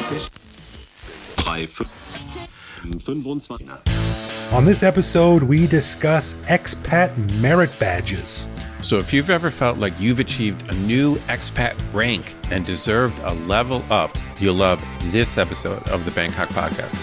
On this episode, we discuss expat merit badges. So if you've ever felt like you've achieved a new expat rank and deserved a level up, you'll love this episode of the Bangkok Podcast.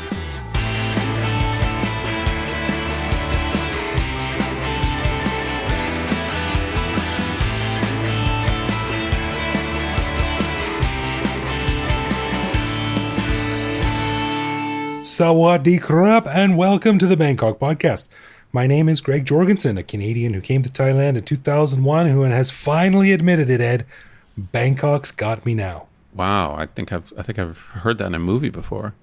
Sawadee krap, and welcome to the Bangkok Podcast. My name is Greg Jorgensen, a Canadian who came to Thailand in 2001 who has finally admitted it, Ed. Bangkok's got me now. Wow, I think I've heard that in a movie before.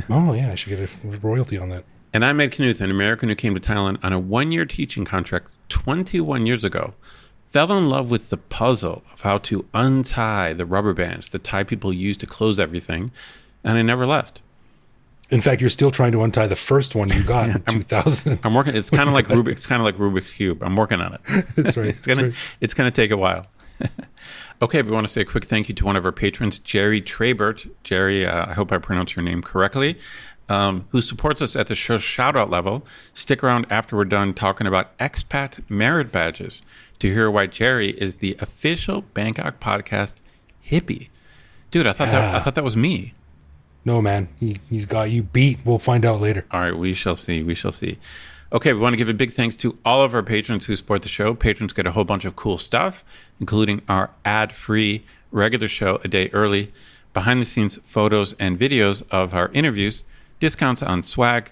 Oh yeah, I should get a royalty on that. And I'm Ed Knuth, an American who came to Thailand on a one-year teaching contract 21 years ago. Fell in love with the puzzle of how to untie the rubber bands that Thai people use to close everything, and I never left. In fact, you're still trying to untie the first one you got in 2000. I'm working. It's kind of like Rubik's Cube. I'm working on it. That's right. It's gonna take a while. Okay, we want to say a quick thank you to one of our patrons, Jerry Trabert. Jerry, I hope I pronounced your name correctly, who supports us at the show shout-out level. Stick around after we're done talking about expat merit badges to hear why Jerry is the official Bangkok Podcast hippie. Dude, I thought that was me. No, man, he's got you beat. We'll find out later. All right, we shall see. Okay, we want to give a big thanks to all of our patrons who support the show. Patrons get a whole bunch of cool stuff, including our ad-free regular show a day early, behind-the-scenes photos and videos of our interviews, discounts on swag,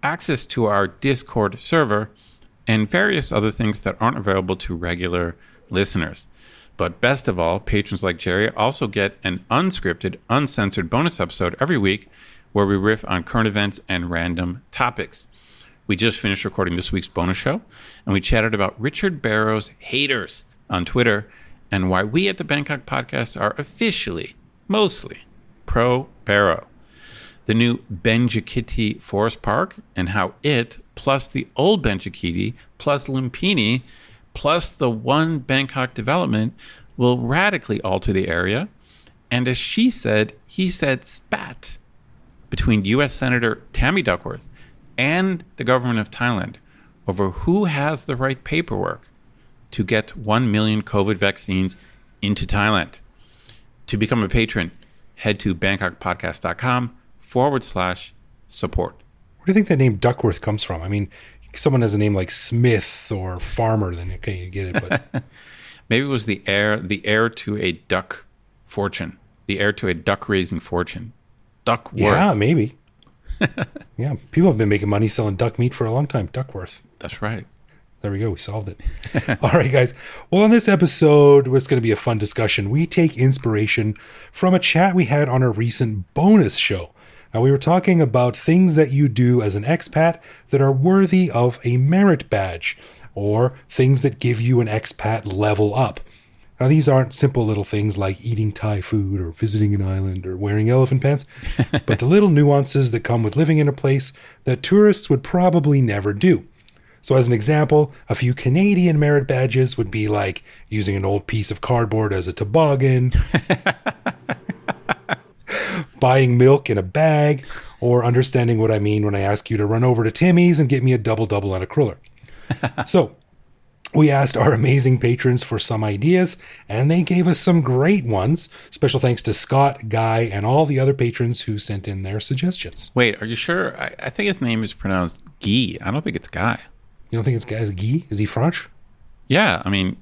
access to our Discord server, and various other things that aren't available to regular listeners. But best of all, patrons like Jerry also get an unscripted, uncensored bonus episode every week where we riff on current events and random topics. We just finished recording this week's bonus show, and we chatted about Richard Barrow's haters on Twitter and why we at the Bangkok Podcast are officially, mostly, pro-Barrow. The new Benjikiti Forest Park and how it, plus the old Benjikiti, plus Lumpini, plus the one Bangkok development will radically alter the area. And as she said, he said spat between U.S. Senator Tammy Duckworth and the government of Thailand over who has the right paperwork to get 1 million COVID vaccines into Thailand. To become a patron, head to bangkokpodcast.com/support. Where do you think that name Duckworth comes from? I mean, someone has a name like Smith or Farmer, then okay, you get it. But maybe it was the heir to a duck fortune, the heir to a duck raising fortune, Duckworth. Yeah, maybe. Yeah, people have been making money selling duck meat for a long time. Duckworth. That's right. There we go. We solved it. All right, guys. Well, on this episode, it's going to be a fun discussion. We take inspiration from a chat we had on a recent bonus show. Now, we were talking about things that you do as an expat that are worthy of a merit badge, or things that give you an expat level up. Now, these aren't simple little things like eating Thai food or visiting an island or wearing elephant pants, but the little nuances that come with living in a place that tourists would probably never do. So as an example, a few Canadian merit badges would be like using an old piece of cardboard as a toboggan, buying milk in a bag, or understanding what I mean when I ask you to run over to Timmy's and get me a double-double and a cruller. So we asked our amazing patrons for some ideas, and they gave us some great ones. Special thanks to Scott, Guy, and all the other patrons who sent in their suggestions. Wait, are you sure? I think his name is pronounced Guy. I don't think it's Guy. You don't think it's Guy? Is he French? Yeah, I mean,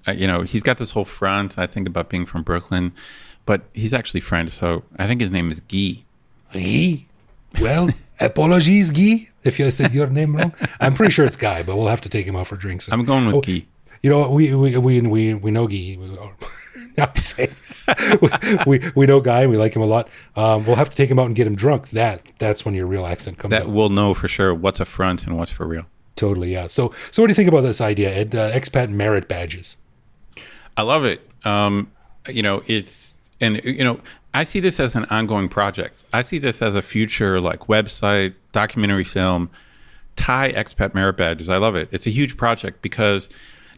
he's got this whole front, I think, about being from Brooklyn, but he's actually French, so I think his name is Guy. Guy? Well, apologies, Guy, if I said your name wrong. I'm pretty sure it's Guy, but we'll have to take him out for drinks. I'm going with Guy. You know, we know Guy. I'm saying we know Guy. We like him a lot. We'll have to take him out and get him drunk. That's when your real accent comes out. That we'll know for sure what's a front and what's for real. Totally, yeah. So what do you think about this idea, Ed? Expat merit badges. I love it. I see this as an ongoing project. I see this as a future website, documentary film, Thai expat merit badges. I love it. It's a huge project because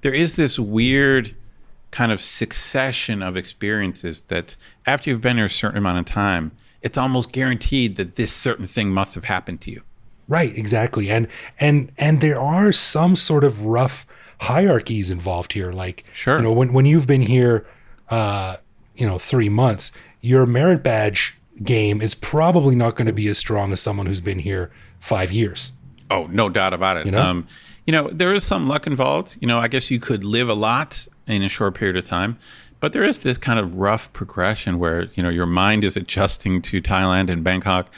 there is this weird kind of succession of experiences that after you've been here a certain amount of time, it's almost guaranteed that this certain thing must have happened to you. Right, exactly. And there are some sort of rough hierarchies involved here. Like, Sure. when you've been here 3 months, your merit badge game is probably not going to be as strong as someone who's been here 5 years. Oh, no doubt about it. There is some luck involved. I guess you could live a lot in a short period of time, but there is this kind of rough progression where, your mind is adjusting to Thailand and Bangkok.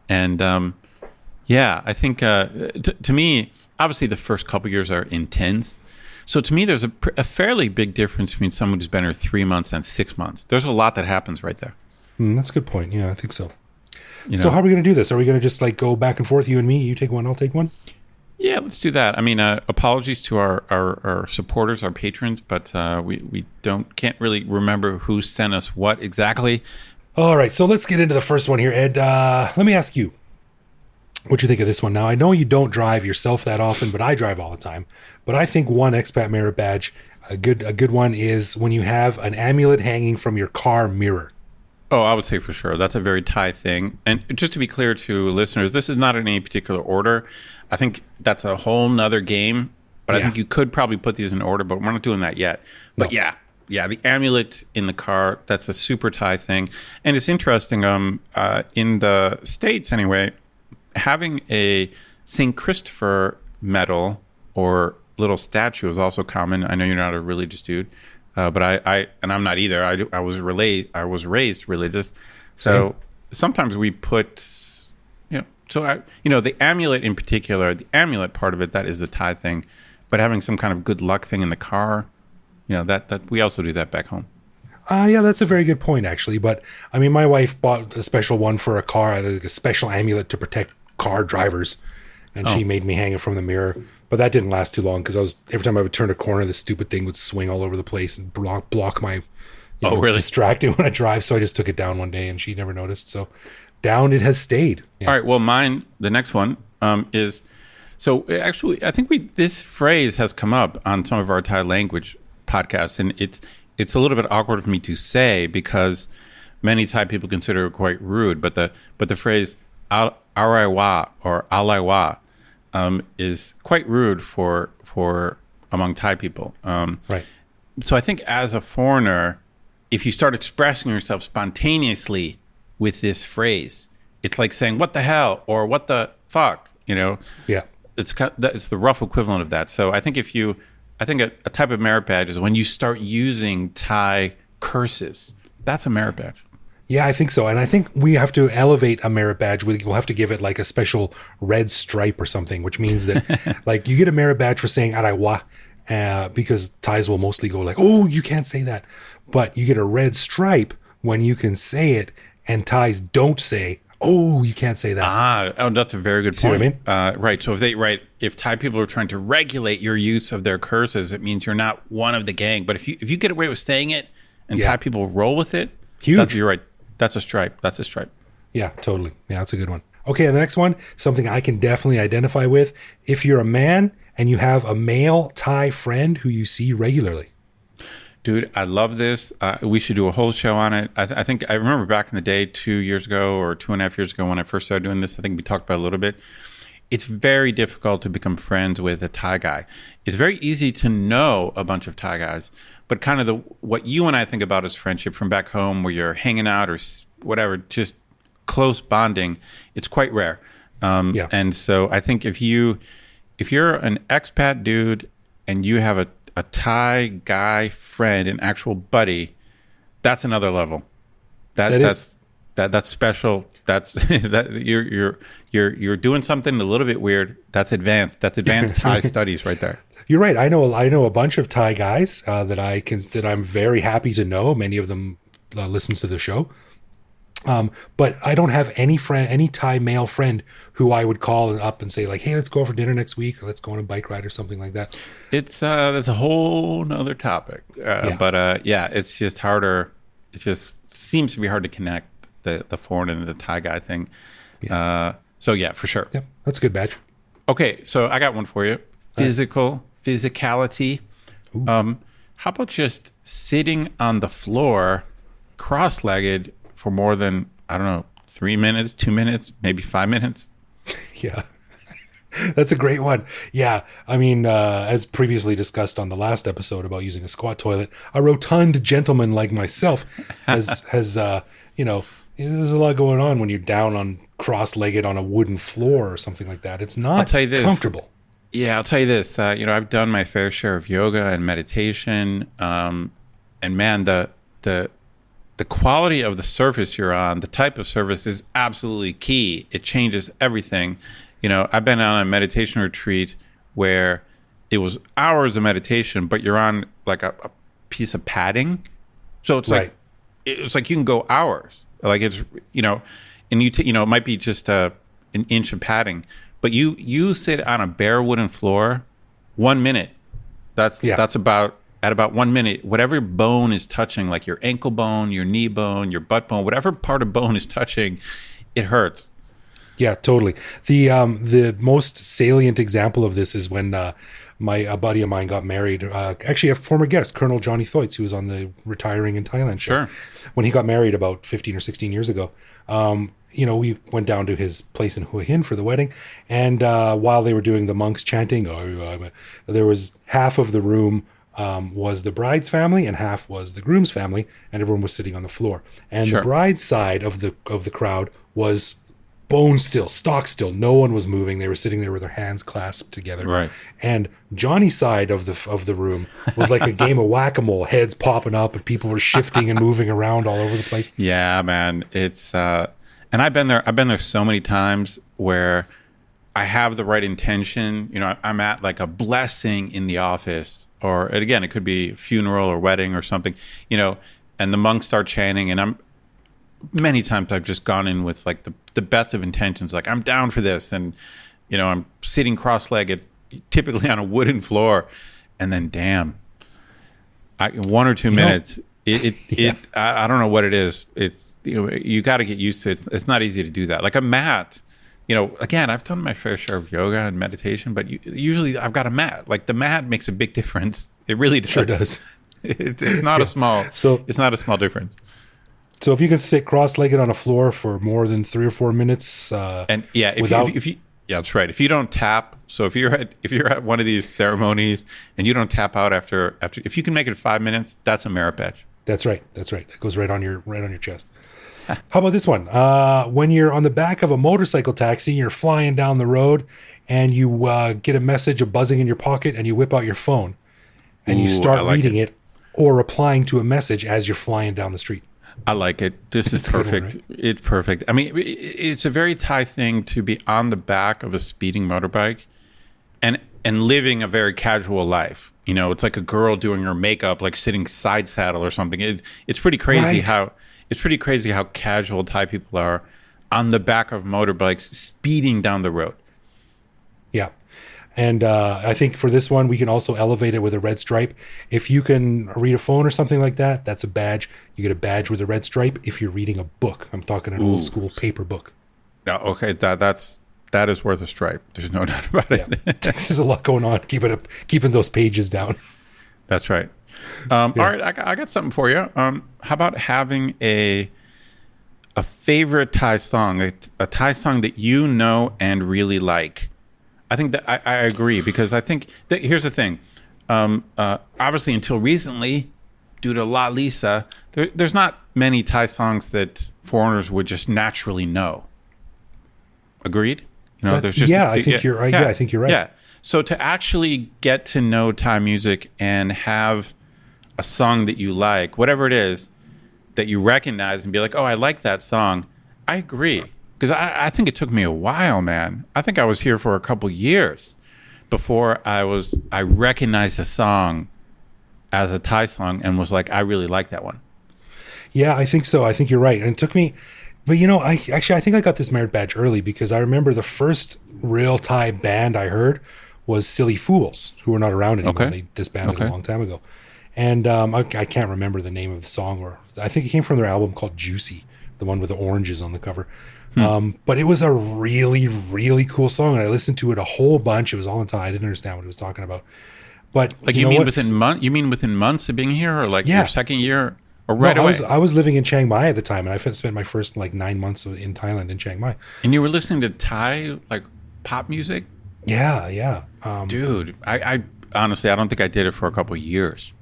And, I think to me, obviously the first couple years are intense. So to me, there's a fairly big difference between someone who's been here 3 months and 6 months. There's a lot that happens right there. That's a good point. Yeah, I think so. So how are we going to do this? Are we going to just like go back and forth, you and me? You take one, I'll take one? Yeah, let's do that. I mean, apologies to our supporters, our patrons, but we can't really remember who sent us what exactly. All right, so let's get into the first one here, Ed. Let me ask you what you think of this one. Now, I know you don't drive yourself that often, but I drive all the time. But I think one expat merit badge, a good one, is when you have an amulet hanging from your car mirror. Oh, I would say for sure. That's a very Thai thing. And just to be clear to listeners, this is not in any particular order. I think that's a whole nother game. But I think you could probably put these in order, but we're not doing that yet. But yeah, the amulet in the car, that's a super Thai thing. And it's interesting, in the States anyway, having a St. Christopher medal or little statue is also common. I know you're not a religious dude. But I'm not either. I was raised religious, so sometimes we put, the amulet in particular, the amulet part of it, that is a Thai thing, but having some kind of good luck thing in the car, that we also do that back home. Yeah, that's a very good point actually. But I mean, my wife bought a special one for a car, like a special amulet to protect car drivers. And she made me hang it from the mirror. But that didn't last too long because every time I would turn a corner, the stupid thing would swing all over the place and block my, really? Distract it when I drive. So I just took it down one day and she never noticed. So down it has stayed. Yeah. All right. Well, the next one is, so actually, I think this phrase has come up on some of our Thai language podcasts. And it's a little bit awkward for me to say because many Thai people consider it quite rude. But the phrase, Araiwa or Alaiwa, is quite rude for among Thai people. Right. So I think as a foreigner, if you start expressing yourself spontaneously with this phrase, it's like saying "what the hell" or "what the fuck," Yeah. It's the rough equivalent of that. So I think a type of merit badge is when you start using Thai curses. That's a merit badge. Yeah, I think so. And I think we have to elevate a merit badge. We'll have to give it like a special red stripe or something, which means that like you get a merit badge for saying Araiwa, because Thais will mostly go like, oh, you can't say that. But you get a red stripe when you can say it, and Thais don't say, oh, you can't say that. That's a very good point. See what I mean? Right. So if Thai people are trying to regulate your use of their curses, it means you're not one of the gang. But if you get away with saying it and Thai people roll with it, huge. You're right. That's a stripe. Yeah, totally. Yeah, that's a good one. Okay, the next one, something I can definitely identify with. If you're a man and you have a male Thai friend who you see regularly. Dude, I love this. We should do a whole show on it. I think I remember back in the day, 2 years ago or 2.5 years ago when I first started doing this, I think we talked about it a little bit. It's very difficult to become friends with a Thai guy. It's very easy to know a bunch of Thai guys, but kind of what you and I think about as friendship from back home where you're hanging out or whatever, just close bonding, it's quite rare. And so I think if you're an expat dude and you have a Thai guy friend, an actual buddy, that's another level. That's special. That's you're doing something a little bit weird. That's advanced. That's advanced Thai studies right there. You're right. I know a bunch of Thai guys that I'm very happy to know. Many of them listens to the show. But I don't have any Thai male friend who I would call up and say like, hey, let's go out for dinner next week or let's go on a bike ride or something like that. That's a whole nother topic. But it's just harder. It just seems to be hard to connect the foreign and the Thai guy thing. Yeah. So yeah, for sure. Yeah, that's a good badge. Okay, so I got one for you. Physicality. How about just sitting on the floor, cross-legged for more than, I don't know, 3 minutes, 2 minutes, maybe 5 minutes. Yeah. That's a great one. Yeah. I mean, as previously discussed on the last episode about using a squat toilet, a rotund gentleman like myself has there's a lot going on when you're down on cross-legged on a wooden floor or something like that. It's not comfortable. Yeah, I'll tell you this. I've done my fair share of yoga and meditation. And man, the quality of the surface you're on, the type of surface is absolutely key. It changes everything. I've been on a meditation retreat where it was hours of meditation, but you're on like a piece of padding. So it's Right. it's like you can go hours. Like it's, and it might be just an inch of padding, but you sit on a bare wooden floor, 1 minute. That's about 1 minute. Whatever bone is touching, like your ankle bone, your knee bone, your butt bone, whatever part of bone is touching, it hurts. Yeah, totally. The most salient example of this is when a buddy of mine got married. Actually, a former guest, Colonel Johnny Thoits, who was on the Retiring in Thailand show. Sure. When he got married about 15 or 16 years ago, we went down to his place in Hua Hin for the wedding. And while they were doing the monks chanting, there was half of the room was the bride's family and half was the groom's family, and everyone was sitting on the floor. And Sure. the bride's side of the crowd was bone still, stock still. No one was moving. They were sitting there with their hands clasped together. Right. And Johnny's side of the room was like a game of whack-a-mole, heads popping up and people were shifting and moving around all over the place. Yeah, man. It's and I've been there so many times where I have the right intention. I'm at like a blessing in the office, or and again, it could be a funeral or wedding or something, and the monks start chanting, and many times I've just gone in with like the best of intentions, like I'm down for this, and I'm sitting cross-legged, typically on a wooden floor, and then damn, 1 or 2 minutes. I don't know what it is. It's you got to get used to it. It's not easy to do that. Like a mat, again, I've done my fair share of yoga and meditation, but usually I've got a mat. Like the mat makes a big difference. It really does. Sure does. It's not a small. So it's not a small difference. So if you can sit cross-legged on a floor for more than 3 or 4 minutes, and yeah, if you that's right. If you don't tap, so if you're at one of these ceremonies and you don't tap out after, if you can make it 5 minutes, that's a merit badge. That's right. That goes right on your chest. How about this one? When you're on the back of a motorcycle taxi, you're flying down the road, and you get a message, a buzzing in your pocket, and you whip out your phone, and you start reading it or replying to a message as you're flying down the street. I like it. This is perfect. Right? It's perfect. I mean, it's a very Thai thing to be on the back of a speeding motorbike and living a very casual life. It's like a girl doing her makeup, like sitting side saddle or something. It's pretty crazy how casual Thai people are on the back of motorbikes speeding down the road. Yeah. And I think for this one, we can also elevate it with a red stripe. If you can read a phone or something like that, that's a badge. You get a badge with a red stripe if you're reading a book. I'm talking an old school paper book. Okay, that is worth a stripe. There's no doubt about it. Yeah. There's a lot going on. Keeping those pages down. That's right. All right, I got something for you. How about having a favorite Thai song, a Thai song that you know and really like? I think that I agree, because I think that here's the thing. Obviously, until recently, due to La Lisa, there's not many Thai songs that foreigners would just naturally know. Agreed? There's just I think you're right. Yeah, I think you're right. Yeah. So to actually get to know Thai music and have a song that you like, whatever it is, that you recognize and be like, oh, I like that song. I agree. Because I think it took me a while, man. I think I was here for a couple years before I recognized a song as a Thai song and was like, I really like that one. Yeah, I think so. I think you're right. And it took me, but I think I got this merit badge early, because I remember the first real Thai band I heard was Silly Fools, who are not around anymore. They disbanded a long time ago. And I can't remember the name of the song, or I think it came from their album called Juicy, the one with the oranges on the cover. But it was a really, really cool song, and I listened to it a whole bunch. It was all in Thai. I didn't understand what it was talking about. But like, you mean within months of being here, or like your second year? or No, right away? I was living in Chiang Mai at the time, and I spent my first like 9 months in Thailand in Chiang Mai. And you were listening to Thai like pop music? Yeah, yeah. Dude, I honestly, I don't think I did it for a couple of years.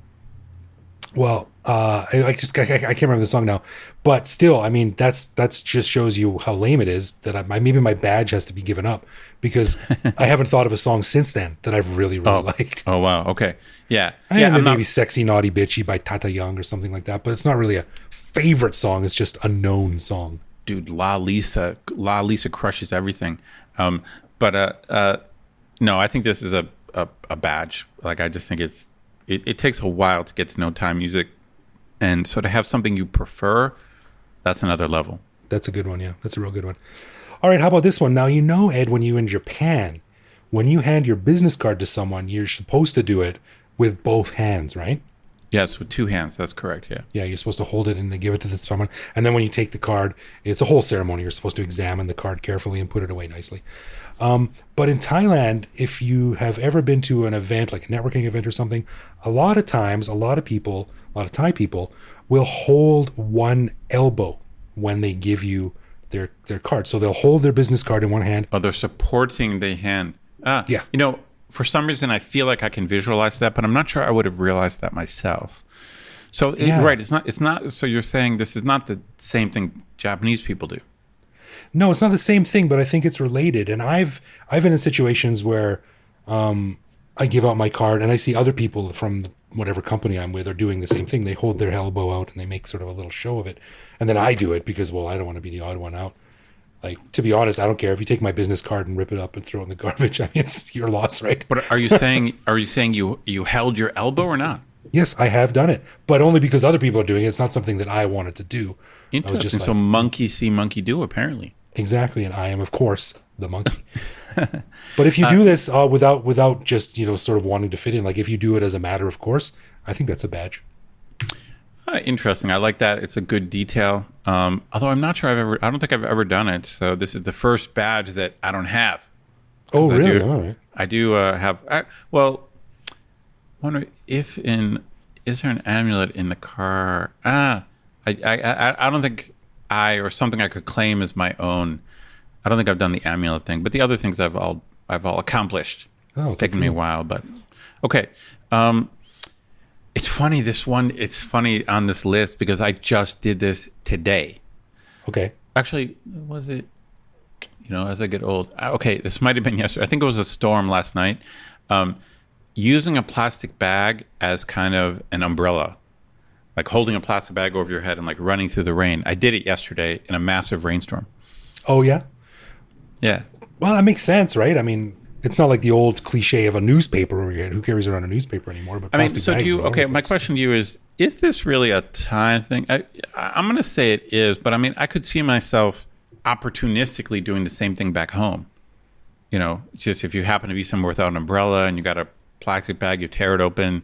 Well, I can't remember the song now, but still, I mean, that's just shows you how lame it is that maybe my badge has to be given up because I haven't thought of a song since then that I've really liked. Oh wow, okay, yeah, And I'm maybe not, "Sexy Naughty Bitchy" by Tata Young or something like that, but it's not really a favorite song. It's just a known song. dude. La Lisa crushes everything. But no, I think this is a badge. Like I just think it takes a while to get to know Thai music, and so to have something you prefer, that's another level. That's a good one. Yeah, that's a real good one. All right, how about this one? Now, Ed, when you're in Japan, when you hand your business card to someone, you're supposed to do it with both hands, right? Yes, with two hands. That's correct. Yeah. Yeah, you're supposed to hold it and they give it to someone. And then when you take the card, it's a whole ceremony. You're supposed to examine the card carefully and put it away nicely. But in Thailand, if you have ever been to an event, like a networking event or something, a lot of times, a lot of Thai people will hold one elbow when they give you their card. So they'll hold their business card in one hand. Oh, they're supporting the hand. Yeah. For some reason, I feel like I can visualize that, but I'm not sure I would have realized that myself. So, right, it's not. So you're saying this is not the same thing Japanese people do. No, it's not the same thing, but I think it's related. And I've been in situations where I give out my card and I see other people from whatever company I'm with are doing the same thing. They hold their elbow out and they make sort of a little show of it. And then I do it because, well, I don't want to be the odd one out. Like, to be honest, I don't care if you take my business card and rip it up and throw it in the garbage. I mean, it's your loss, right? But are you saying you held your elbow or not? Yes, I have done it, but only because other people are doing it. It's not something that I wanted to do. Interesting. So monkey see, monkey do, apparently. Exactly, and I am, of course, the monkey. But if you do this without just sort of wanting to fit in, like if you do it as a matter of course, I think that's a badge. Interesting. I like that. It's a good detail. Although I'm not sure I don't think I've ever done it. So this is the first badge that I don't have. Oh, really? All right. I do have. Wonder is there an amulet in the car? I don't think or something I could claim as my own. I don't think I've done the amulet thing, but the other things I've all accomplished. It's taken me a while, but okay. It's funny, it's funny on this list because I just did this today. Okay. Actually, was it, as I get old, okay, this might have been yesterday. I think it was a storm last night. Using a plastic bag as kind of an umbrella, like holding a plastic bag over your head and like running through the rain. I did it yesterday in a massive rainstorm. Oh, yeah? Yeah. Well, that makes sense, right? I mean, it's not like the old cliche of a newspaper over your head. Who carries around a newspaper anymore? But so do you, okay, my question to you is this really a time thing? I'm going to say it is, but I mean, I could see myself opportunistically doing the same thing back home. Just if you happen to be somewhere without an umbrella and you got a plastic bag, you tear it open.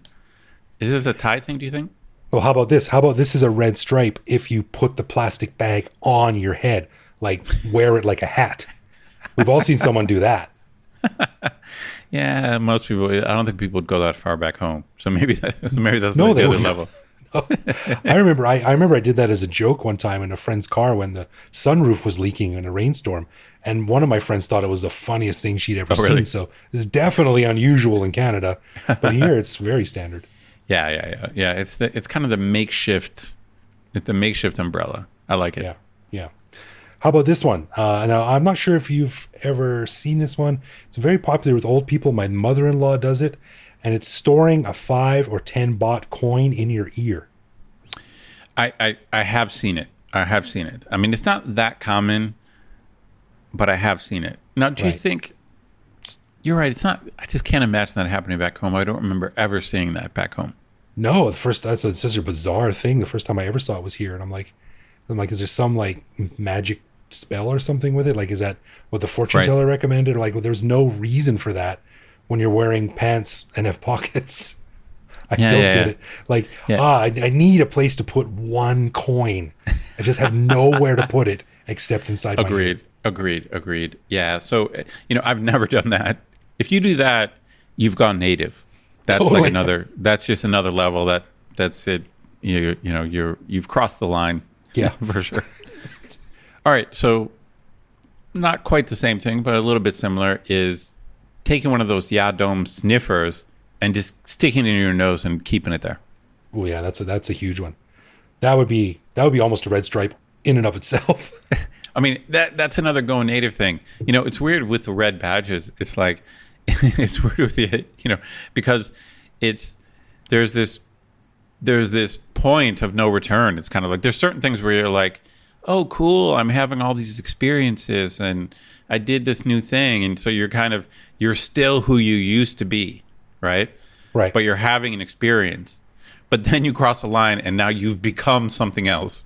Is this a Thai thing, do you think? Well, how about this? How about this is a red stripe if you put the plastic bag on your head, like wear it like a hat. We've all seen someone do that. Yeah, most people. I don't think people would go that far back home. So maybe that's the other level. No. I remember I did that as a joke one time in a friend's car when the sunroof was leaking in a rainstorm, and one of my friends thought it was the funniest thing she'd ever seen. So it's definitely unusual in Canada, but here it's very standard. Yeah. It's kind of the makeshift. It's the makeshift umbrella. I like it. Yeah. How about this one? Now, I'm not sure if you've ever seen this one. It's very popular with old people. My mother-in-law does it, and it's storing a 5 or 10 baht coin in your ear. I have seen it. I mean, it's not that common, but I have seen it. Now, do you think you're right? It's not. I just can't imagine that happening back home. I don't remember ever seeing that back home. No, it's such a bizarre thing. The first time I ever saw it was here, and I'm like, is there some like magic spell or something with it? Like, is that what the fortune teller recommended? Or like, well, there's no reason for that when you're wearing pants and have pockets. I don't get it. Like, I need a place to put one coin. I just have nowhere to put it except inside my ear. Agreed. Yeah. So, I've never done that. If you do that, you've gone native. That's totally. That's just another level. That's it. you've crossed the line. Yeah. For sure. All right, so not quite the same thing, but a little bit similar is taking one of those Yadom sniffers and just sticking it in your nose and keeping it there. Oh yeah, that's a huge one. That would be almost a red stripe in and of itself. I mean, that's another Go Native thing. It's weird with the red badges. It's like it's weird with the because there's this point of no return. It's kind of like there's certain things where you're like, oh, cool, I'm having all these experiences and I did this new thing. And so you're still who you used to be, right? Right. But you're having an experience. But then you cross a line and now you've become something else.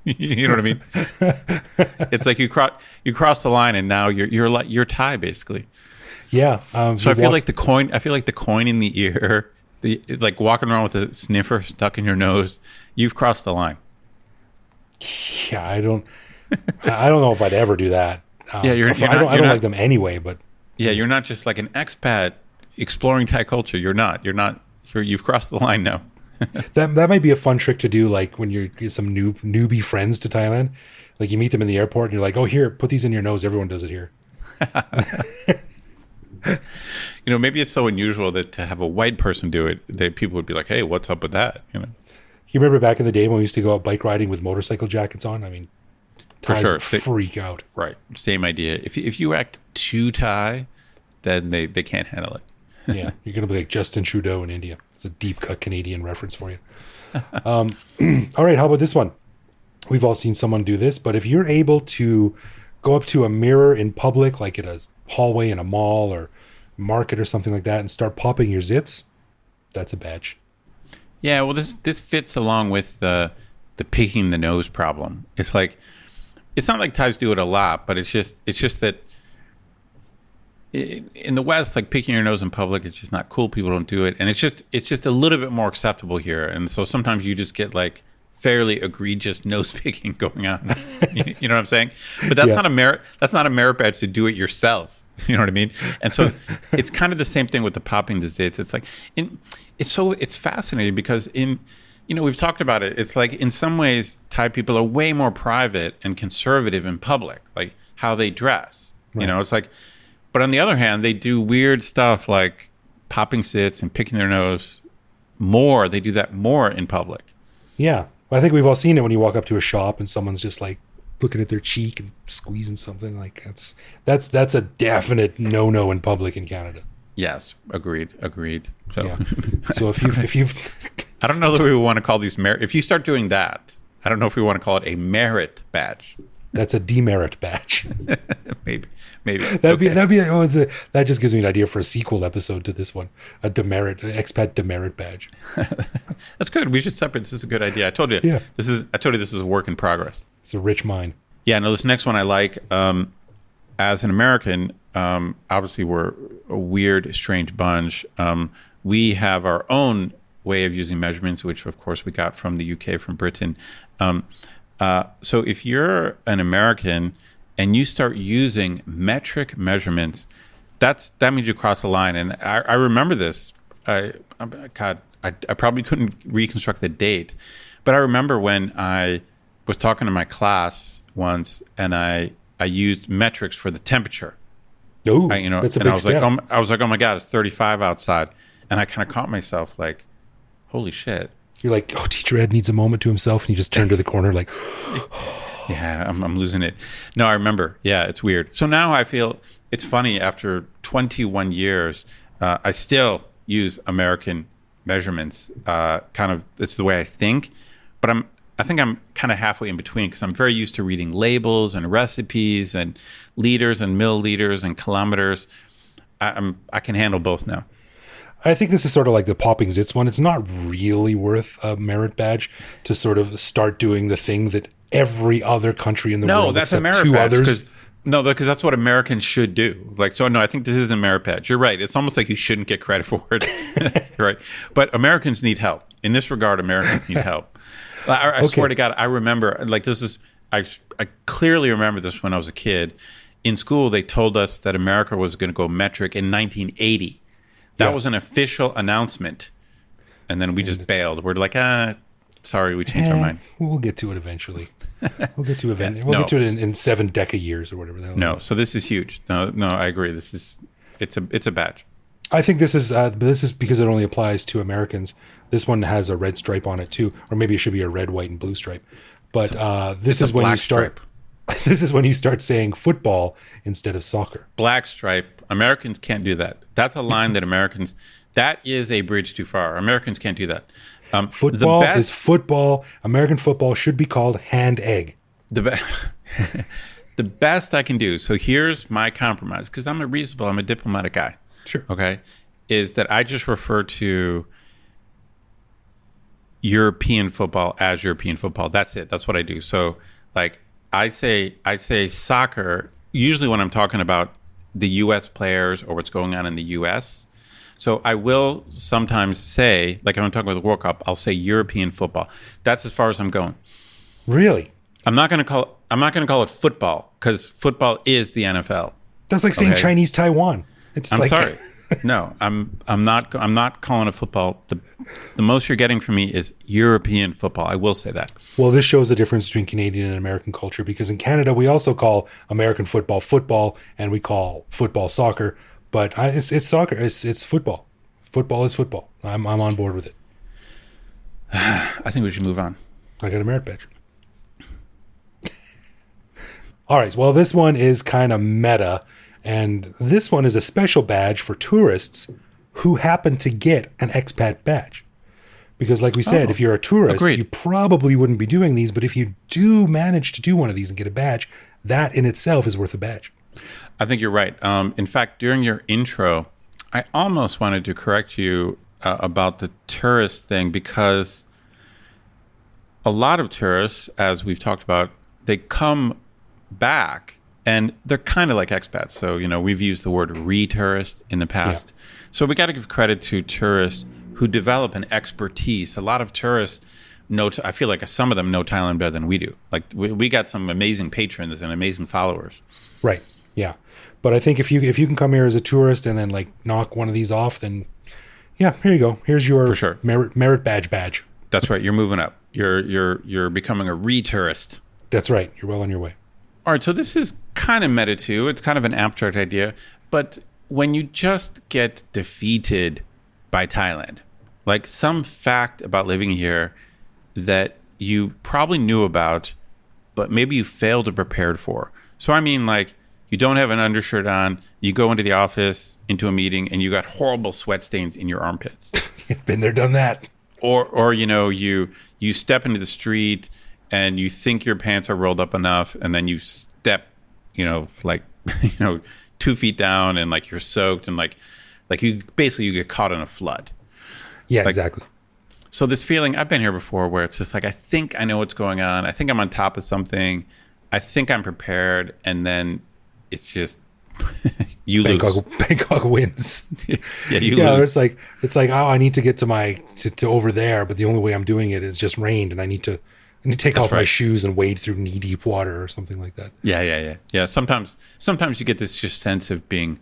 You know what I mean? It's like you cross the line and now you're Thai basically. Yeah. So I feel like the coin in the ear, like walking around with a sniffer stuck in your nose, you've crossed the line. Yeah, I don't know if I'd ever do that. Yeah, I don't like them anyway, but yeah, you're not just like an expat exploring Thai culture. You've crossed the line now. that might be a fun trick to do, like when you're some newbie friends to Thailand. Like you meet them in the airport and you're like, oh, here, put these in your nose. Everyone does it here. Maybe it's so unusual that to have a white person do it, that people would be like, hey, what's up with that? You remember back in the day when we used to go out bike riding with motorcycle jackets on? I mean, for Thais sure, would freak out. Right, same idea. If you act too Thai, then they can't handle it. Yeah, you're gonna be like Justin Trudeau in India. It's a deep cut Canadian reference for you. All right, how about this one? We've all seen someone do this, but if you're able to go up to a mirror in public, like at a hallway in a mall or market or something like that, and start popping your zits, that's a badge. Yeah, well, this fits along with the picking the nose problem. It's like, it's not like Thais do it a lot, but it's just that in the West, like picking your nose in public, it's just not cool. People don't do it, and it's just a little bit more acceptable here. And so sometimes you just get like fairly egregious nose picking going on. You know what I'm saying? But that's not a merit. That's not a merit badge to do it yourself. You know what I mean? And so it's kind of the same thing with the popping the zits. It's like it's fascinating because we've talked about it. It's like in some ways Thai people are way more private and conservative in public, like how they dress. Right. It's like, but on the other hand, they do weird stuff like popping zits and picking their nose more. They do that more in public. Yeah. Well, I think we've all seen it when you walk up to a shop and someone's just like looking at their cheek and squeezing something. Like that's a definite no in public in Canada. Yes, agreed. So, yeah. So if you've I don't know that we want to call these merit. If you start doing that, I don't know if we want to call it a merit badge. That's a demerit badge. Maybe that just gives me an idea for a sequel episode to this one. An expat demerit badge. That's good. We should separate. This is a good idea. I told you. Yeah. This is a work in progress. It's a rich mind. Yeah. No, this next one I like. As an American, obviously we're a weird, strange bunch. We have our own way of using measurements, which of course we got from the UK, from Britain. So if you're an American and you start using metric measurements, that means you cross the line. And I remember this. I probably couldn't reconstruct the date, but I remember when I was talking to my class once, and I used metrics for the temperature. Oh, that's a big step. I was like, oh my God, it's 35 outside, and I kind of caught myself like, holy shit. You're like, oh, Teacher Ed needs a moment to himself, and you just turn to the corner like, yeah, I'm losing it. No, I remember. Yeah, it's weird. So now I feel it's funny. After 21 years, I still use American measurements. It's the way I think, but I think I'm kind of halfway in between because I'm very used to reading labels and recipes and liters and milliliters and kilometers. I can handle both now. I think this is sort of like the popping zits one. It's not really worth a merit badge to sort of start doing the thing that every other country in the world, that's a merit two badge, others. Because that's what Americans should do. Like, so no, I think this is a merit badge. You're right. It's almost like you shouldn't get credit for it, right? But Americans need help in this regard. Americans need help. I swear to God, I remember like this is. I clearly remember this when I was a kid. In school, they told us that America was going to go metric in 1980. That was an official announcement, and then we just bailed. We're like, Sorry, we changed our mind. We'll get to it eventually. We'll get to it No. get to it in 7 years or whatever the hell. No, so this is huge. No, I agree. It's a badge. I think this is because it only applies to Americans. This one has a red stripe on it too, or maybe it should be a red, white, and blue stripe. But this is when you start. This is when you start saying football instead of soccer. Black stripe. Americans can't do that. That's a line that Americans. That is a bridge too far. Americans can't do that. Football is football. American football should be called hand egg. The best I can do. So here's my compromise, because I'm a diplomatic guy. Sure. Okay, is that I just refer to European football as European football. That's it. That's what I do. So like I say soccer usually when I'm talking about the U.S. players or what's going on in the U.S. So I will sometimes say, like when I'm talking about the World Cup, I'll say European football. That's as far as I'm going. Really? I'm not going to call it football, because football is the NFL. That's like saying Chinese Taiwan. I'm sorry. No, I'm not calling it football. The most you're getting from me is European football. I will say that. Well, this shows the difference between Canadian and American culture, because in Canada we also call American football football, and we call football soccer. But it's soccer. It's football. Football is football. I'm on board with it. I think we should move on. I got a merit badge. All right. Well, this one is kind of meta, and this one is a special badge for tourists who happen to get an expat badge. Because like we said, if you're a tourist, agreed. You probably wouldn't be doing these. But if you do manage to do one of these and get a badge, that in itself is worth a badge. I think you're right. In fact, during your intro, I almost wanted to correct you about the tourist thing, because a lot of tourists, as we've talked about, they come back and they're kind of like expats. So, we've used the word re-tourist in the past. Yeah. So we got to give credit to tourists who develop an expertise. A lot of tourists I feel like some of them know Thailand better than we do. Like we got some amazing patrons and amazing followers. Right. Yeah. But I think if you can come here as a tourist and then like knock one of these off, then yeah, here you go. Here's your For sure. merit badge. That's right. You're moving up. You're becoming a re-tourist. That's right. You're well on your way. All right. So this is kind of meta too. It's kind of an abstract idea, but when you just get defeated by Thailand, like some fact about living here that you probably knew about, but maybe you failed to prepare for. So I mean, like, you don't have an undershirt on, you go into the office, into a meeting, and you got horrible sweat stains in your armpits. Been there, done that. Or you step into the street and you think your pants are rolled up enough, and then you step, 2 feet down, and like you're soaked, and like you get caught in a flood. Yeah, exactly. So this feeling, I've been here before, where it's just like, I think I know what's going on. I think I'm on top of something. I think I'm prepared, and then it's just you lose. Bangkok wins. Yeah, you lose. It's like oh, I need to get to over there, but the only way I'm doing it is just rained, and I need to take off my shoes and wade through knee deep water or something like that. Yeah. Sometimes you get this just sense of being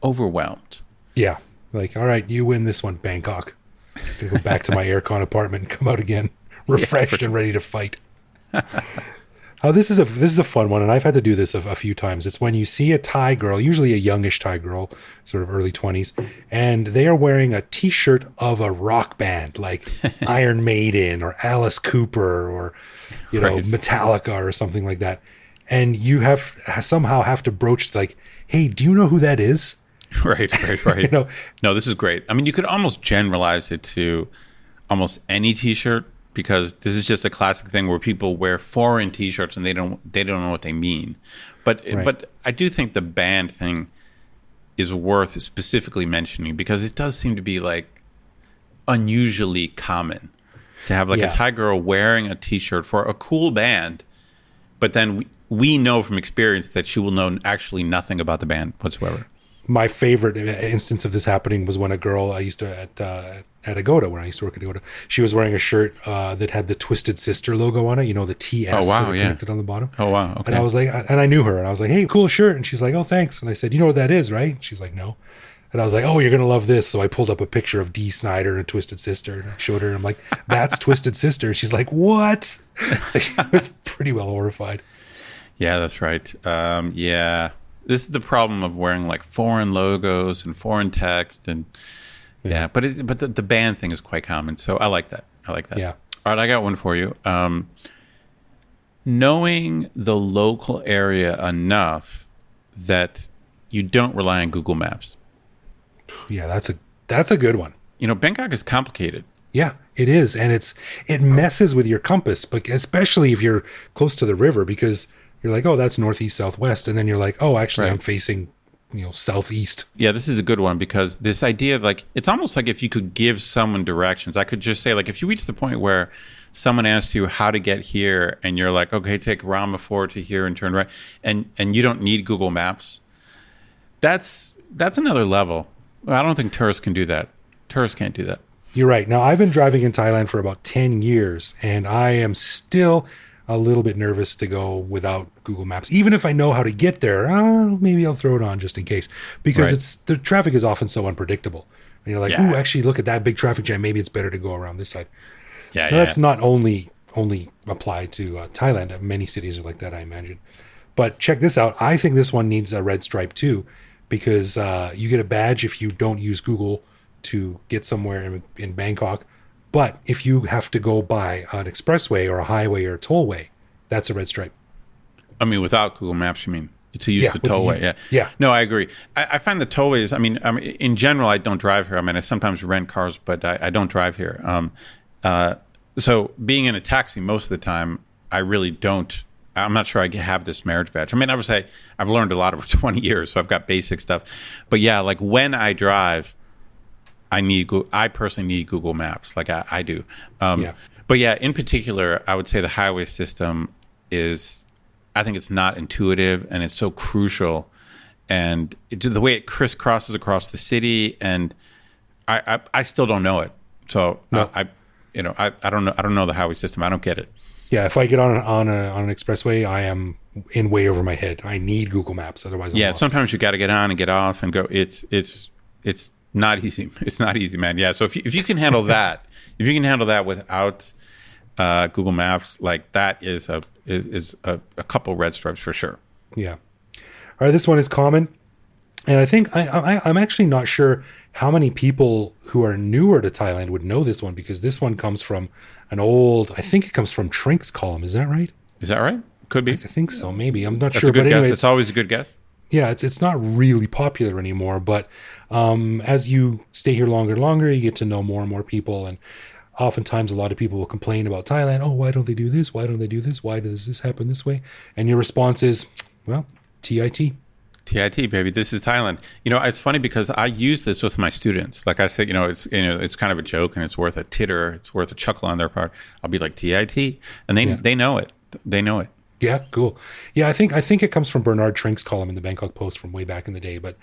overwhelmed. Yeah, like all right, you win this one, Bangkok. I'm gonna go back to my aircon apartment and come out again refreshed and ready to fight. Oh, this is a fun one, and I've had to do this a few times. It's when you see a Thai girl, usually a youngish Thai girl, sort of early 20s, and they are wearing a T-shirt of a rock band like Iron Maiden or Alice Cooper or Metallica or something like that, and you somehow have to broach like, hey, do you know who that is? Right. No, this is great. I mean, you could almost generalize it to almost any T-shirt, because this is just a classic thing where people wear foreign T-shirts and they don't know what they mean. But I do think the band thing is worth specifically mentioning, because it does seem to be like unusually common to have like a Thai girl wearing a T-shirt for a cool band, but then we know from experience that she will know actually nothing about the band whatsoever. My favorite instance of this happening was when a girl I used to at Agoda, when I used to work at Agoda, she was wearing a shirt that had the Twisted Sister logo on it, the TS connected on the bottom. Oh, wow. Okay. And I was like, and I knew her, and I was like, hey, cool shirt. And she's like, oh, thanks. And I said, you know what that is, right? And she's like, no. And I was like, oh, you're going to love this. So I pulled up a picture of Dee Snider and Twisted Sister. And I showed her. I'm like, that's Twisted Sister. She's like, what? She was pretty well horrified. Yeah, that's right. Yeah. This is the problem of wearing like foreign logos and foreign text. And yeah, but the band thing is quite common. So I like that. Yeah. All right, I got one for you. Knowing the local area enough that you don't rely on Google Maps. Yeah, that's a good one. Bangkok is complicated. Yeah, it is. And it messes with your compass, but especially if you're close to the river, because you're like, oh, that's northeast, southwest. And then you're like, oh, actually, I'm facing, southeast. Yeah, this is a good one because this idea of like, it's almost like if you could give someone directions. I could just say, like, if you reach the point where someone asks you how to get here and you're like, okay, take Rama 4 to here and turn right. And you don't need Google Maps. That's another level. I don't think tourists can do that. Tourists can't do that. You're right. Now, I've been driving in Thailand for about 10 years, and I am still a little bit nervous to go without Google Maps. Even if I know how to get there, maybe I'll throw it on just in case. Because the traffic is often so unpredictable. And you're like, ooh, actually, look at that big traffic jam. Maybe it's better to go around this side. Now, that's not only applied to Thailand. Many cities are like that, I imagine. But check this out. I think this one needs a red stripe, too. Because you get a badge if you don't use Google to get somewhere in Bangkok. But if you have to go by an expressway or a highway or a tollway, that's a red stripe. I mean, without Google Maps, you mean to use the tollway? Yeah. No, I agree. I find the tollways, I mean, in general, I don't drive here. I mean, I sometimes rent cars, but I don't drive here. So being in a taxi most of the time, I really don't. I'm not sure I have this marriage badge. I mean, I would say I've learned a lot over 20 years, so I've got basic stuff. But yeah, like when I drive, I personally need Google Maps. Like I do. But yeah, in particular, I would say the highway system I think it's not intuitive and it's so crucial. And the way it crisscrosses across the city, and I still don't know it. So no. I don't know the highway system. I don't get it. Yeah, if I get on an expressway, I am in way over my head. I need Google Maps, otherwise I'm lost. Sometimes you got to get on and get off and go. It's not easy. It's not easy, man. Yeah. So if you can handle that, without Google Maps, like that is a couple red stripes for sure. Yeah. All right, this one is common, and I think I'm actually not sure how many people who are newer to Thailand would know this one, because this one comes from I think it comes from Trink's column. Is that right? Is that right? Could be. I think so. Maybe. I'm not That's sure. A good but guess. anyway, it's always a good guess. Yeah, it's not really popular anymore. But as you stay here longer and longer, you get to know more and more people. And oftentimes a lot of people will complain about Thailand. Oh, why don't they do this? Why don't they do this? Why does this happen this way? And your response is, well, TIT. TIT, baby. This is Thailand. It's funny because I use this with my students. Like I said, it's kind of a joke and it's worth a titter. It's worth a chuckle on their part. I'll be like TIT, and they know it. They know it. Yeah, cool. Yeah, I think it comes from Bernard Trink's column in the Bangkok Post from way back in the day, but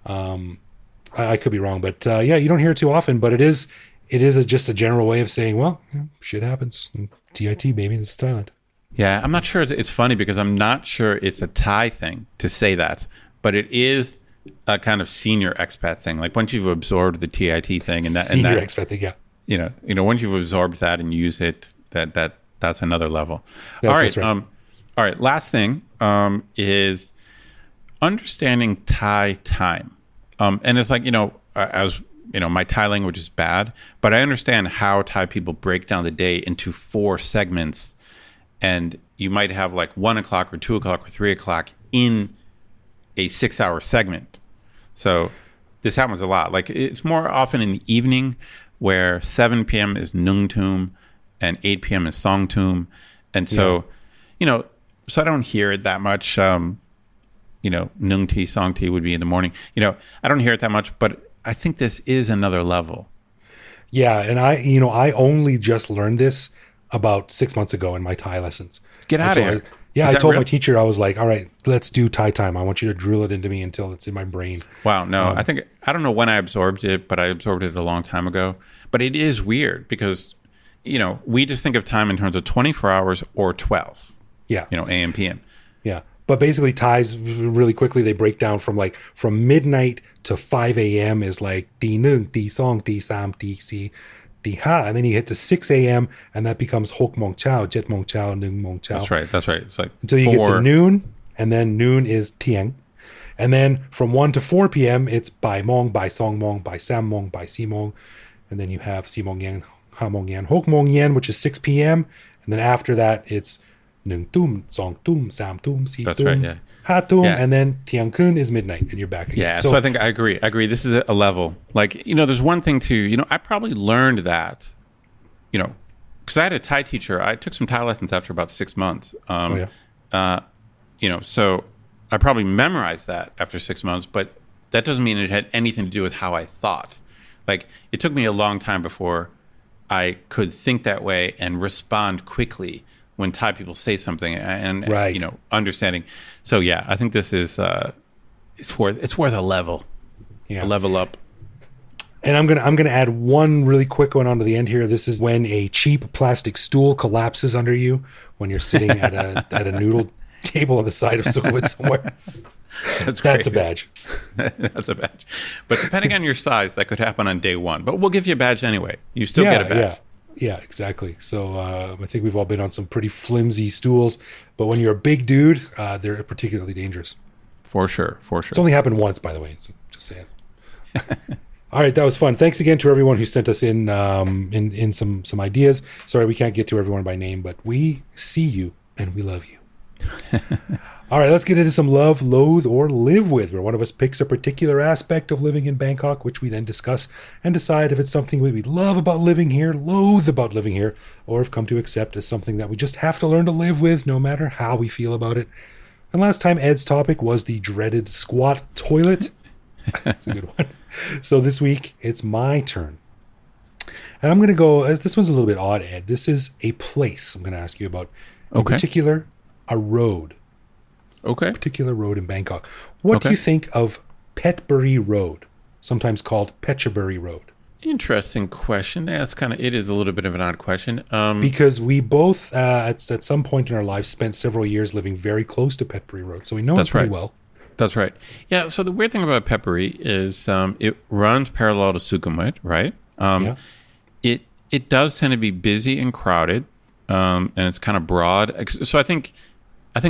I could be wrong. But yeah, you don't hear it too often. But it is just a general way of saying, well, shit happens. TIT, baby. This is Thailand. Yeah, I'm not sure. It's funny because I'm not sure it's a Thai thing to say that. But it is a kind of senior expat thing. Like once you've absorbed the TIT thing and that senior expat thing, yeah. Once you've absorbed that and use it, that's another level. Yeah, all right. Right. All right. Last thing is understanding Thai time. And it's like, my Thai language is bad, but I understand how Thai people break down the day into 4 segments, and you might have like 1 o'clock or 2 o'clock or 3 o'clock in a 6-hour segment. So this happens a lot. Like it's more often in the evening, where 7 p.m. is Nung Tum and 8 p.m. is Song Tum. And so, so I don't hear it that much. Nung Ti, Song Ti would be in the morning. I don't hear it that much, but I think this is another level. Yeah. And I only just learned this about 6 months ago in my Thai lessons. Get out of here. I told my teacher, I was like, all right, let's do Thai time. I want you to drill it into me until it's in my brain. Wow. No, I don't know when I absorbed it, but I absorbed it a long time ago. But it is weird because, we just think of time in terms of 24 hours or 12. Yeah. AM, PM. Yeah. But basically, Thais really quickly they break down from midnight to 5 a.m. is like ti nung, ti song, ti sam, ti si, ti ha, and then you hit to 6 a.m. and that becomes hok mong chao, jet mong chao, nung mong chao. That's right. That's right. It's like Until you get to noon, and then noon is tiang. And then from 1 to 4 p.m., it's bai mong, bai song mong, bai sam mong, bai si mong. And then you have si mong yan, ha mong yan, hok mong yan, which is 6 p.m. And then after that, it's nung tum, song tum, sam tum, si That's tum, right, yeah. ha tum. Yeah. And then tiang kun is midnight, and you're back again. Yeah, so I think I agree. This is a level. Like, there's one thing too, I probably learned that, because I had a Thai teacher. I took some Thai lessons after about 6 months. So I probably memorized that after 6 months, but that doesn't mean it had anything to do with how I thought. Like, it took me a long time before I could think that way and respond quickly when Thai people say something and Right. understanding. So yeah, I think this is it's worth a level. Yeah. A level up. And I'm gonna add one really quick one onto the end here. This is when a cheap plastic stool collapses under you when you're sitting at a noodle table on the side of Sukhumvit somewhere. That's a badge. That's a badge. But depending on your size, that could happen on day one. But we'll give you a badge anyway. You still get a badge. Yeah, exactly. So I think we've all been on some pretty flimsy stools, but when you're a big dude, they're particularly dangerous. For sure. It's only happened once, by the way. So just saying. All right, that was fun. Thanks again to everyone who sent us in some ideas. Sorry, we can't get to everyone by name, but we see you and we love you. All right, let's get into some love, loathe, or live with, where one of us picks a particular aspect of living in Bangkok, which we then discuss and decide if it's something we love about living here, loathe about living here, or have come to accept as something that we just have to learn to live with, no matter how we feel about it. And last time, Ed's topic was the dreaded squat toilet. That's a good one. So this week, it's my turn. And I'm going to go, this one's a little bit odd, Ed. This is a place I'm going to ask you about. In particular, a road. Okay. A particular road in Bangkok. What do you think of Petbury Road, sometimes called Phetchaburi Road? Interesting question. That's it is a little bit of an odd question. Because we both, at some point in our lives, spent several years living very close to Petbury Road, so we know it pretty well. That's right. Yeah, so the weird thing about Petbury is it runs parallel to Sukhumvit, right? It does tend to be busy and crowded, and it's kind of broad. So I think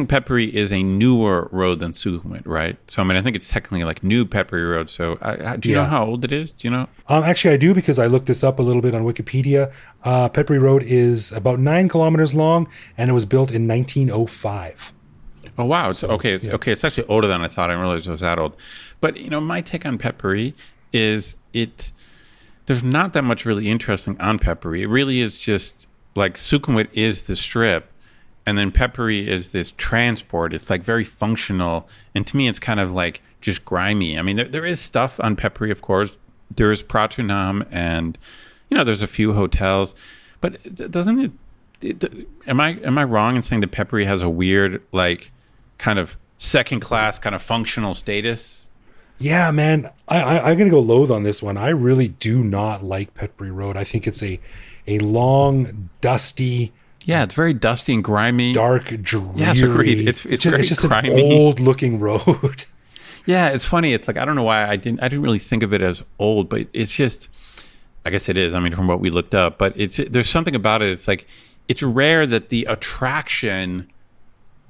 Petbury is a newer road than Sukhumvit, right? So I think it's technically like new Petbury Road. So do you know how old it is? Do you know? Actually, I do, because I looked this up a little bit on Wikipedia. Petbury Road is about 9 kilometers long, and it was built in 1905. Oh wow! It's actually older than I thought. I didn't realize it was that old. But my take on Petbury is there's not that much really interesting on Petbury. It really is just like Sukhumvit is the strip, and then Petbury is this transport. It's like very functional, and to me, it's kind of like just grimy. There is stuff on Petbury, of course. There is Pratunam, and there's a few hotels, but doesn't it? Am I wrong in saying that Petbury has a weird like kind of second class kind of functional status? Yeah, man, I'm gonna go loathe on this one. I really do not like Petbury Road. I think it's a long, dusty. Yeah, it's very dusty and grimy, dark, dreary. Yes, agreed. It's just grimy. An old-looking road. Yeah, it's funny. It's like I don't know why I didn't really think of it as old, but it's just, I guess it is. From what we looked up, but there's something about it. It's like it's rare that the attraction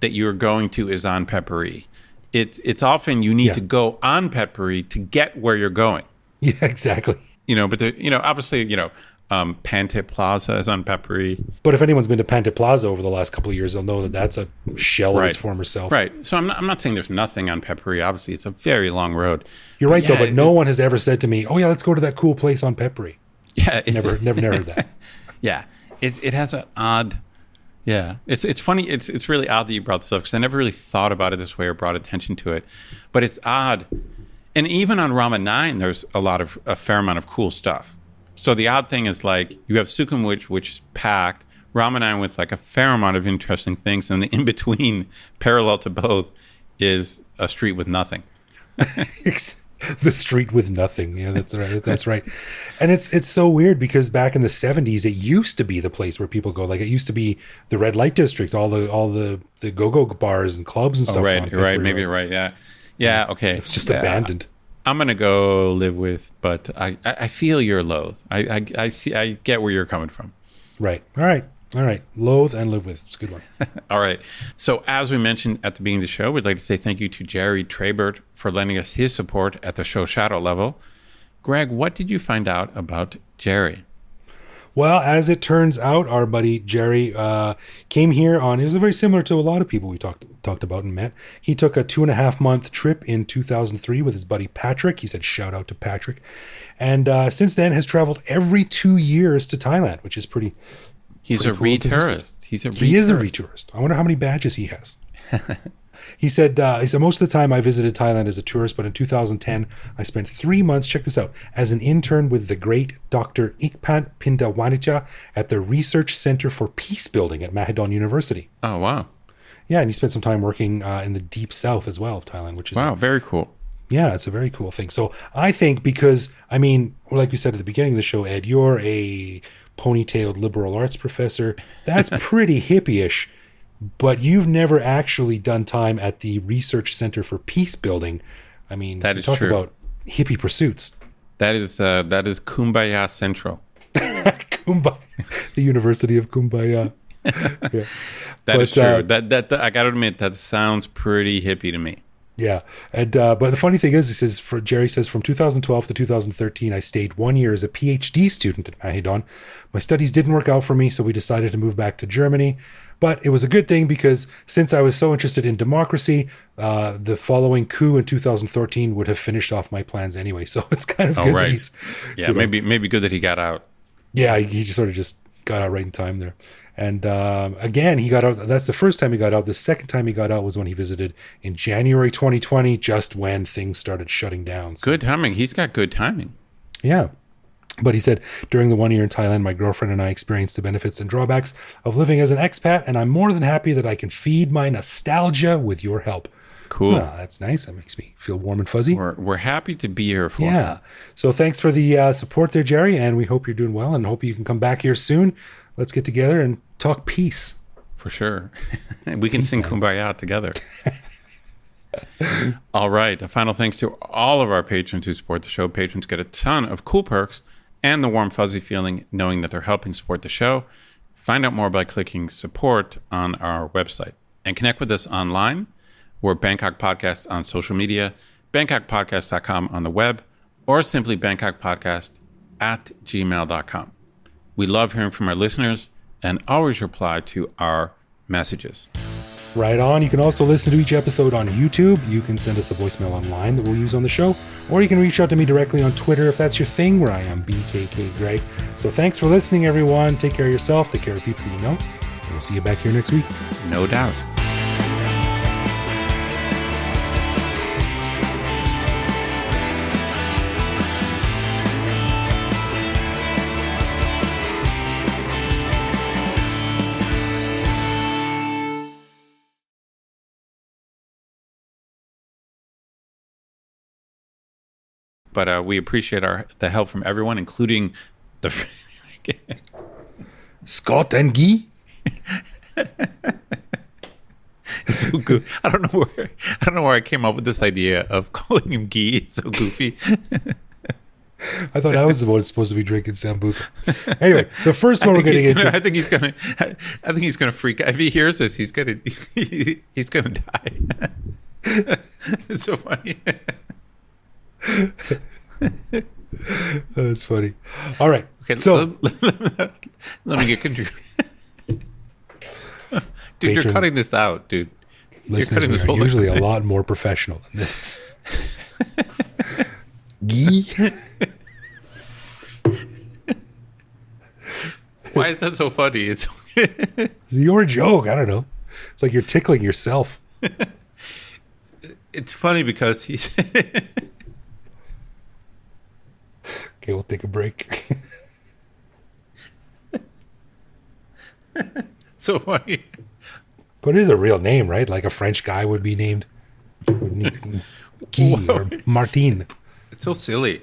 that you're going to is on Petbury. It's often you need to go on Petbury to get where you're going. Yeah, exactly. But obviously, Pante Plaza is on Petbury. But if anyone's been to Pante Plaza over the last couple of years, they'll know that that's a shell of its former self. Right. So I'm not saying there's nothing on Petbury. Obviously, it's a very long road. You're right, though. But no one has ever said to me, "Oh yeah, let's go to that cool place on Petbury." Yeah, never heard that. Yeah, it has an odd. Yeah, it's funny. It's really odd that you brought this up, because I never really thought about it this way or brought attention to it. But it's odd, and even on Rama 9, there's a fair amount of cool stuff. So the odd thing is like you have Sukhumvit, which is packed, Rama 9 with like a fair amount of interesting things, and in between, parallel to both, is a street with nothing. The street with nothing. Yeah, that's right. That's right. And it's so weird because back in the 70s, it used to be the place where people go. Like it used to be the red light district, all the go-go bars and clubs and Oh, stuff. right, On right. Maybe Road. you're right. Yeah. Yeah. Okay. It's just Yeah, abandoned. I'm gonna go live with, but I feel you're loath. I see. I get where you're coming from. Right. All right. All right. Loathe and live with. It's a good one. All right. So as we mentioned at the beginning of the show, we'd like to say thank you to Jerry Trabert for lending us his support at the show shadow level. Greg, what did you find out about Jerry? Well, as it turns out, our buddy Jerry came here on. It was very similar to a lot of people we talked about and met. He took a 2.5-month trip in 2003 with his buddy Patrick. He said, "Shout out to Patrick," and since then has traveled every 2 years to Thailand, which is pretty. He's a pretty cool and consistent. re-tourist. He is a re-tourist. I wonder how many badges he has. He said most of the time I visited Thailand as a tourist, but in 2010 I spent 3 months, check this out, as an intern with the great Dr. Expat Pindawanija at the Research Center for Peace Building at Mahidol University. Oh, wow. Yeah, and he spent some time working in the deep south as well of Thailand, which is Wow, very cool. yeah, it's a very cool thing. So I think because, I mean, like we said at the beginning of the show, Ed, you're a ponytailed liberal arts professor. That's pretty hippie-ish. But you've never actually done time at the Research Center for Peace Building. I mean, That is talk true. about hippie pursuits. That is Kumbaya Central. Kumbaya, the University of Kumbaya. Yeah. That is true. That I got to admit, that sounds pretty hippie to me. Yeah, and but the funny thing is, Jerry says from 2012 to 2013, I stayed 1 year as a PhD student at Mahidol. My studies didn't work out for me, so we decided to move back to Germany. But it was a good thing because since I was so interested in democracy, the following coup in 2013 would have finished off my plans anyway. So it's kind of good that he's, Yeah, maybe good that he got out. yeah, he just sort of just got out right in time there. And again, he got out. That's the first time he got out. The second time he got out was when he visited in January 2020, just when things started shutting down. So, Good timing. He's got good timing. yeah. But he said, during the 1 year in Thailand, my girlfriend and I experienced the benefits and drawbacks of living as an expat, and I'm more than happy that I can feed my nostalgia with your help. Cool. Ah, that's nice. That makes me feel warm and fuzzy. We're happy to be here for Yeah. him. So thanks for the support there, Jerry, and we hope you're doing well and hope you can come back here soon. Let's get together and talk peace. For sure. We can sing Kumbaya together. All right. A final thanks to all of our patrons who support the show. Patrons get a ton of cool perks and the warm, fuzzy feeling knowing that they're helping support the show. Find out more by clicking support on our website and connect with us online. We're Bangkok Podcast on social media, bangkokpodcast.com on the web, or simply bangkokpodcast@gmail.com. We love hearing from our listeners and always reply to our messages. Right on. You can also listen to each episode on YouTube. You can send us a voicemail online that we'll use on the show, or you can reach out to me directly on Twitter if that's your thing, where I am BKK Greg. So thanks for listening, everyone. Take care of yourself, take care of people you know, and we'll see you back here next week. No doubt. But we appreciate the help from everyone, including the Scott and Guy? It's so good. I don't know where I came up with this idea of calling him Guy. It's so goofy. I thought I was the one supposed to be drinking Sambuca. Anyway, the first one we're going to get into. I think he's gonna freak out. If he hears this, he's gonna die. It's so funny. That's funny. All right. Okay, So, let me get control. Dude, you're Patron cutting this out, dude. You're listeners, cutting this we are whole usually thing. a lot more professional than this. Guy? Why is that so funny? It's Your joke. I don't know. It's like you're tickling yourself. it's funny because he's Okay, we'll take a break. so funny. But it is a real name, right? Like a French guy would be named Guy or Martin. It's so silly.